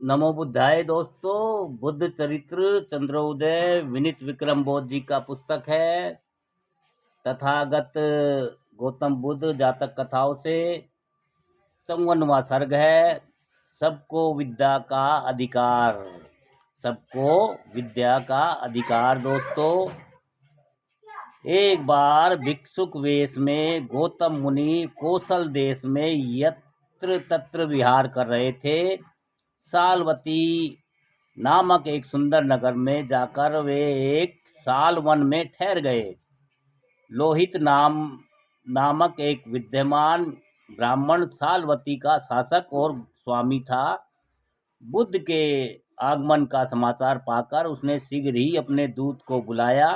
नमो बुद्धाय दोस्तों। बुद्ध चरित्र चंद्रोदय विनीत विक्रम बोध जी का पुस्तक है। तथागत गौतम बुद्ध जातक कथाओं से 54वां सर्ग है। सबको विद्या का अधिकार। सबको विद्या का अधिकार दोस्तों। एक बार भिक्षुक वेश में गौतम मुनि कौशल देश में यत्र तत्र विहार कर रहे थे। सालवती नामक एक सुंदर नगर में जाकर वे एक साल वन में ठहर गए। लोहित नामक एक विद्यमान ब्राह्मण सालवती का शासक और स्वामी था। बुद्ध के आगमन का समाचार पाकर उसने शीघ्र ही अपने दूत को बुलाया।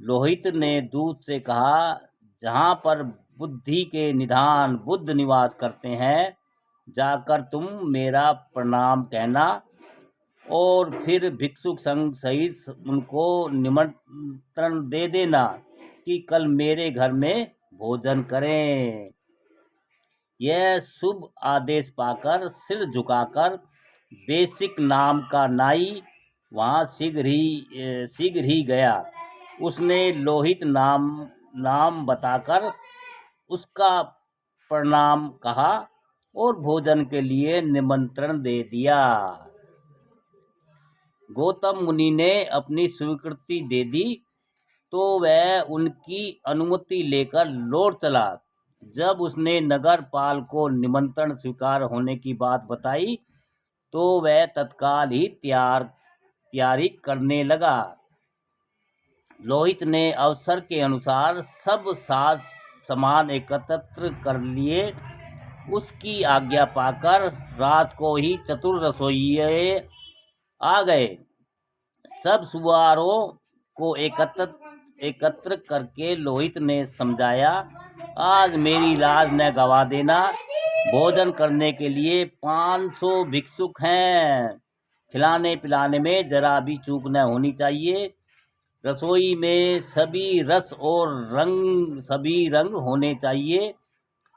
लोहित ने दूत से कहा, जहाँ पर बुद्धि के निधान बुद्ध निवास करते हैं, जाकर तुम मेरा प्रणाम कहना और फिर भिक्षुक संघ सहित उनको निमंत्रण दे देना कि कल मेरे घर में भोजन करें। यह शुभ आदेश पाकर सिर झुकाकर बेसिक नाम का नाई वहाँ शीघ्र ही गया। उसने लोहित नाम बताकर उसका प्रणाम कहा और भोजन के लिए निमंत्रण दे दिया। गौतम मुनि ने अपनी स्वीकृति दे दी तो वह उनकी अनुमति लेकर लौट चला। जब उसने नगरपाल को निमंत्रण स्वीकार होने की बात बताई तो वह तत्काल ही तैयारी करने लगा। लोहित ने अवसर के अनुसार सब साज सामान एकत्र कर लिए। उसकी आज्ञा पाकर रात को ही चतुर रसोइये आ गए। सब सुवारों को एकत्र करके लोहित ने समझाया, आज मेरी लाज न गवा देना। भोजन करने के लिए 500 भिक्षुक हैं। खिलाने पिलाने में जरा भी चूक न होनी चाहिए। रसोई में सभी रस और सभी रंग होने चाहिए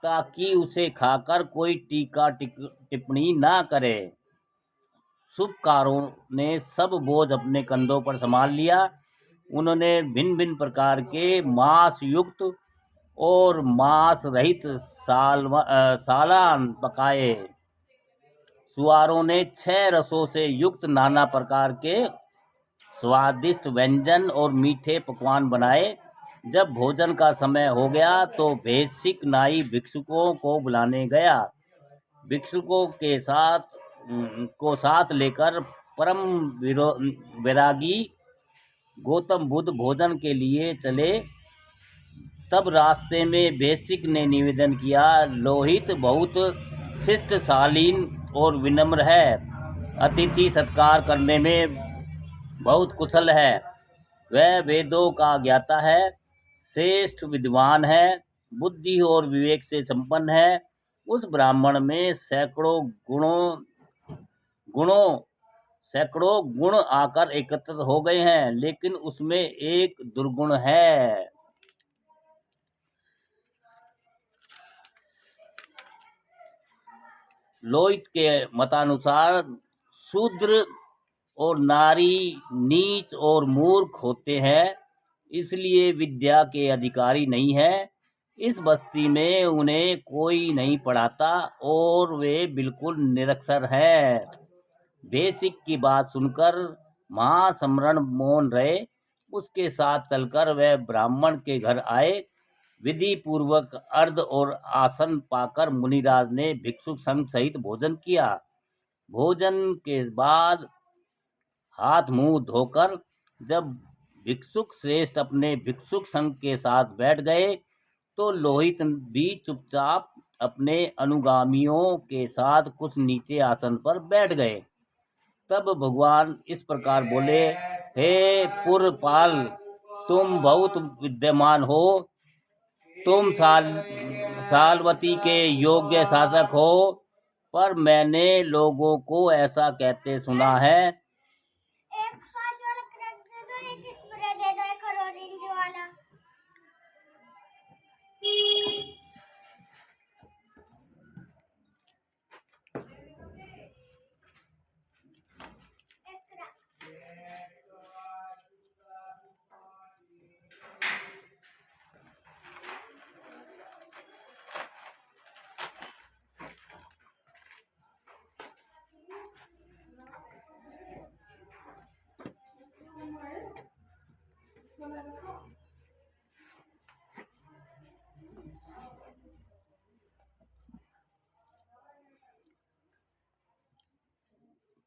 ताकि उसे खाकर कोई टीका टिप्पणी ना करे। शुभकारों ने सब बोझ अपने कंधों पर संभाल लिया। उन्होंने भिन्न भिन्न प्रकार के मांस युक्त और मांस रहित सालान पकाए। सुवारों ने 6 रसों से युक्त नाना प्रकार के स्वादिष्ट व्यंजन और मीठे पकवान बनाए। जब भोजन का समय हो गया तो भेषिक नाई भिक्षुकों को बुलाने गया। भिक्षुकों को साथ लेकर परम वैरागी गौतम बुद्ध भोजन के लिए चले। तब रास्ते में भेषिक ने निवेदन किया, लोहित बहुत शिष्ट शालीन और विनम्र है। अतिथि सत्कार करने में बहुत कुशल है। वह वेदों का ज्ञाता है, श्रेष्ठ विद्वान है, बुद्धि और विवेक से संपन्न है। उस ब्राह्मण में सैकड़ों गुण आकर एकत्र हो गए हैं, लेकिन उसमें एक दुर्गुण है। लोहित के मतानुसार शूद्र और नारी नीच और मूर्ख होते हैं, इसलिए विद्या के अधिकारी नहीं है। इस बस्ती में उन्हें कोई नहीं पढ़ाता और वे बिल्कुल निरक्षर हैं। बेसिक की बात सुनकर महासमरण मौन रहे। उसके साथ चलकर वह ब्राह्मण के घर आए। विधि पूर्वक अर्घ और आसन पाकर मुनिराज ने भिक्षुक संघ सहित भोजन किया। भोजन के बाद हाथ मुंह धोकर जब भिक्षुक श्रेष्ठ अपने भिक्षुक संघ के साथ बैठ गए तो लोहित भी चुपचाप अपने अनुगामियों के साथ कुछ नीचे आसन पर बैठ गए। तब भगवान इस प्रकार बोले, हे पुरपाल, तुम बहुत विद्यमान हो। तुम सालवती के योग्य शासक हो, पर मैंने लोगों को ऐसा कहते सुना है। एक 5 वाला क्रैक दे दो, एक स्प्रे दे दो, एक ऑरेंज वाला।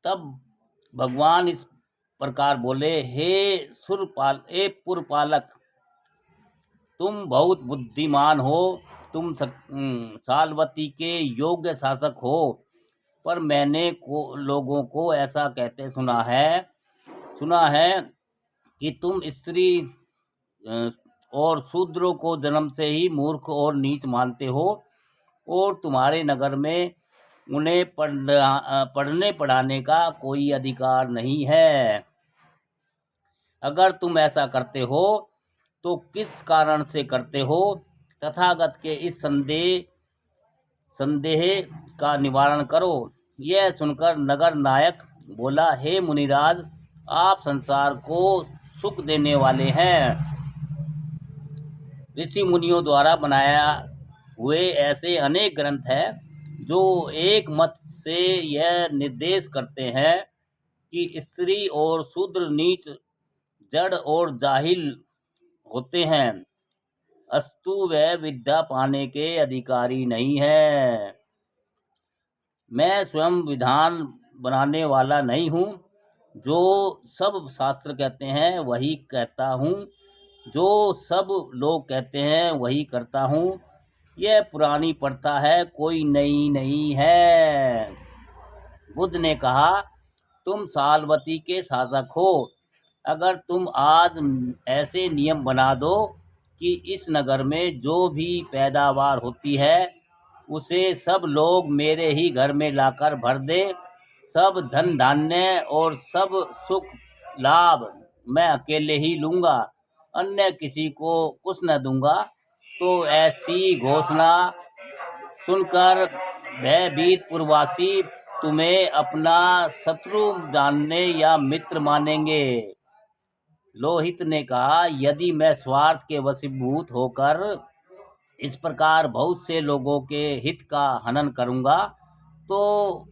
तब भगवान इस प्रकार बोले, हे पुरपालक, तुम बहुत बुद्धिमान हो, तुम सालवती के योग्य शासक हो, पर मैंने लोगों को ऐसा कहते सुना है कि तुम स्त्री और शूद्रों को जन्म से ही मूर्ख और नीच मानते हो, और तुम्हारे नगर में उन्हें पढ़ने पढ़ाने का कोई अधिकार नहीं है। अगर तुम ऐसा करते हो तो किस कारण से करते हो? तथागत के इस संदेह का निवारण करो। यह सुनकर नगर नायक बोला, हे मुनिराज, आप संसार को सुख देने वाले हैं। ऋषि मुनियों द्वारा बनाया हुए ऐसे अनेक ग्रंथ हैं जो एक मत से यह निर्देश करते हैं कि स्त्री और शूद्र नीच, जड़ और जाहिल होते हैं, अस्तु वह विद्या पाने के अधिकारी नहीं है। मैं स्वयं विधान बनाने वाला नहीं हूँ, जो सब शास्त्र कहते हैं वही कहता हूँ, जो सब लोग कहते हैं वही करता हूँ। यह पुरानी प्रथा है, कोई नई नहीं है। बुद्ध ने कहा, तुम सालवती के शासक हो। अगर तुम आज ऐसे नियम बना दो कि इस नगर में जो भी पैदावार होती है उसे सब लोग मेरे ही घर में लाकर भर दे, सब धन धान्य और सब सुख लाभ मैं अकेले ही लूँगा, अन्य किसी को कुछ न दूंगा, तो ऐसी घोषणा सुनकर भयभीत पुरवासी तुम्हें अपना शत्रु जानने या मित्र मानेंगे। लोहित ने कहा, यदि मैं स्वार्थ के वशीभूत होकर इस प्रकार बहुत से लोगों के हित का हनन करूंगा, तो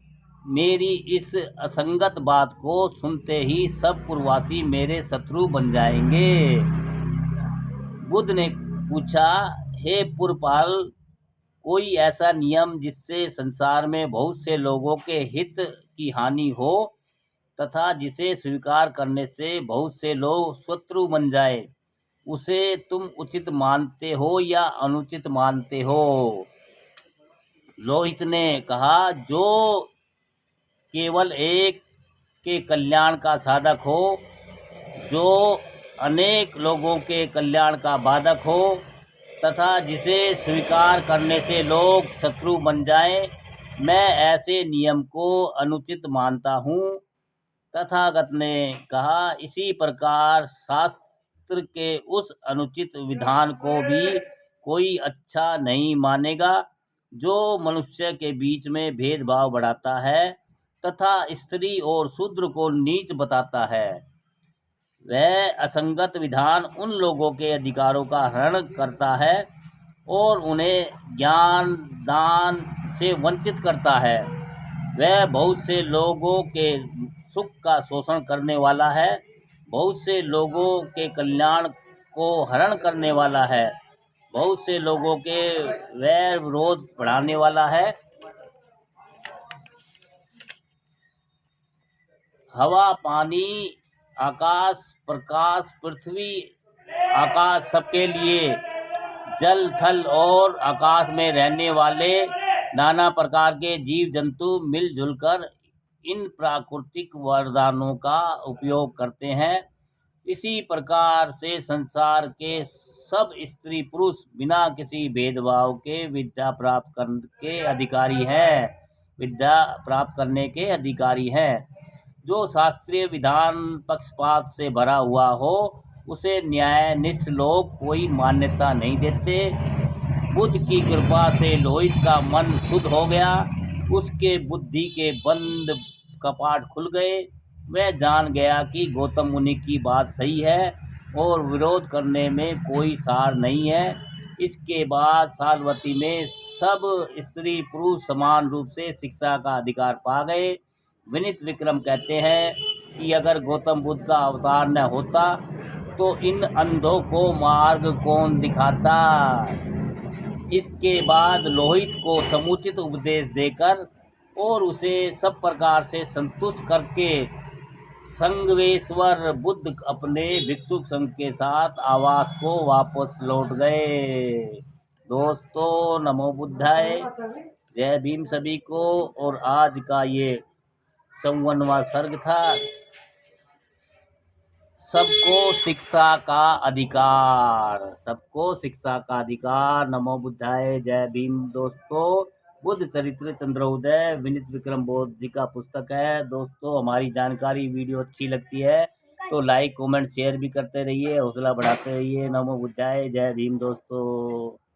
मेरी इस असंगत बात को सुनते ही सब पुरवासी मेरे शत्रु बन जाएंगे। बुद्ध ने पूछा, हे पुरपाल, कोई ऐसा नियम जिससे संसार में बहुत से लोगों के हित की हानि हो तथा जिसे स्वीकार करने से बहुत से लोग शत्रु बन जाए, उसे तुम उचित मानते हो या अनुचित मानते हो? लोहित ने कहा, जो केवल एक के कल्याण का साधक हो, जो अनेक लोगों के कल्याण का बाधक हो तथा जिसे स्वीकार करने से लोग शत्रु बन जाएं, मैं ऐसे नियम को अनुचित मानता हूँ। तथागत ने कहा, इसी प्रकार शास्त्र के उस अनुचित विधान को भी कोई अच्छा नहीं मानेगा जो मनुष्य के बीच में भेदभाव बढ़ाता है तथा स्त्री और शूद्र को नीच बताता है। वह असंगत विधान उन लोगों के अधिकारों का हनन करता है और उन्हें ज्ञान दान से वंचित करता है। वह बहुत से लोगों के सुख का शोषण करने वाला है, बहुत से लोगों के कल्याण को हरण करने वाला है, बहुत से लोगों के वैर विरोध बढ़ाने वाला है। हवा, पानी, आकाश, प्रकाश, पृथ्वी, आकाश सबके लिए, जल, थल और आकाश में रहने वाले नाना प्रकार के जीव जंतु मिलजुल कर इन प्राकृतिक वरदानों का उपयोग करते हैं। इसी प्रकार से संसार के सब स्त्री पुरुष बिना किसी भेदभाव के विद्या प्राप्त करने के अधिकारी हैं। जो शास्त्रीय विधान पक्षपात से भरा हुआ हो, उसे न्यायनिष्ठ लोग कोई मान्यता नहीं देते। बुद्ध की कृपा से लोहित का मन शुद्ध हो गया, उसके बुद्धि के बंद कपाट खुल गए। वह जान गया कि गौतम मुनि की बात सही है और विरोध करने में कोई सार नहीं है। इसके बाद सालवती में सब स्त्री पुरुष समान रूप से शिक्षा का अधिकार पा गए। विनीत विक्रम कहते हैं कि अगर गौतम बुद्ध का अवतार न होता तो इन अंधों को मार्ग कौन दिखाता। इसके बाद लोहित को समुचित उपदेश देकर और उसे सब प्रकार से संतुष्ट करके संगवेश्वर बुद्ध अपने भिक्षुक संघ के साथ आवास को वापस लौट गए। दोस्तों, नमो बुद्धाय, जय भीम सभी को। और आज का ये 54वां सर्ग था, सबको शिक्षा का अधिकार। सबको शिक्षा का अधिकार। नमो बुद्धाय, जय भीम। दोस्तों, बुद्ध चरित्र चंद्रोदय विनीत विक्रम बौद्ध जी का पुस्तक है। दोस्तों, हमारी जानकारी वीडियो अच्छी लगती है तो लाइक कमेंट शेयर भी करते रहिए, हौसला बढ़ाते रहिए। नमो बुद्धाय, जय भीम दोस्तों।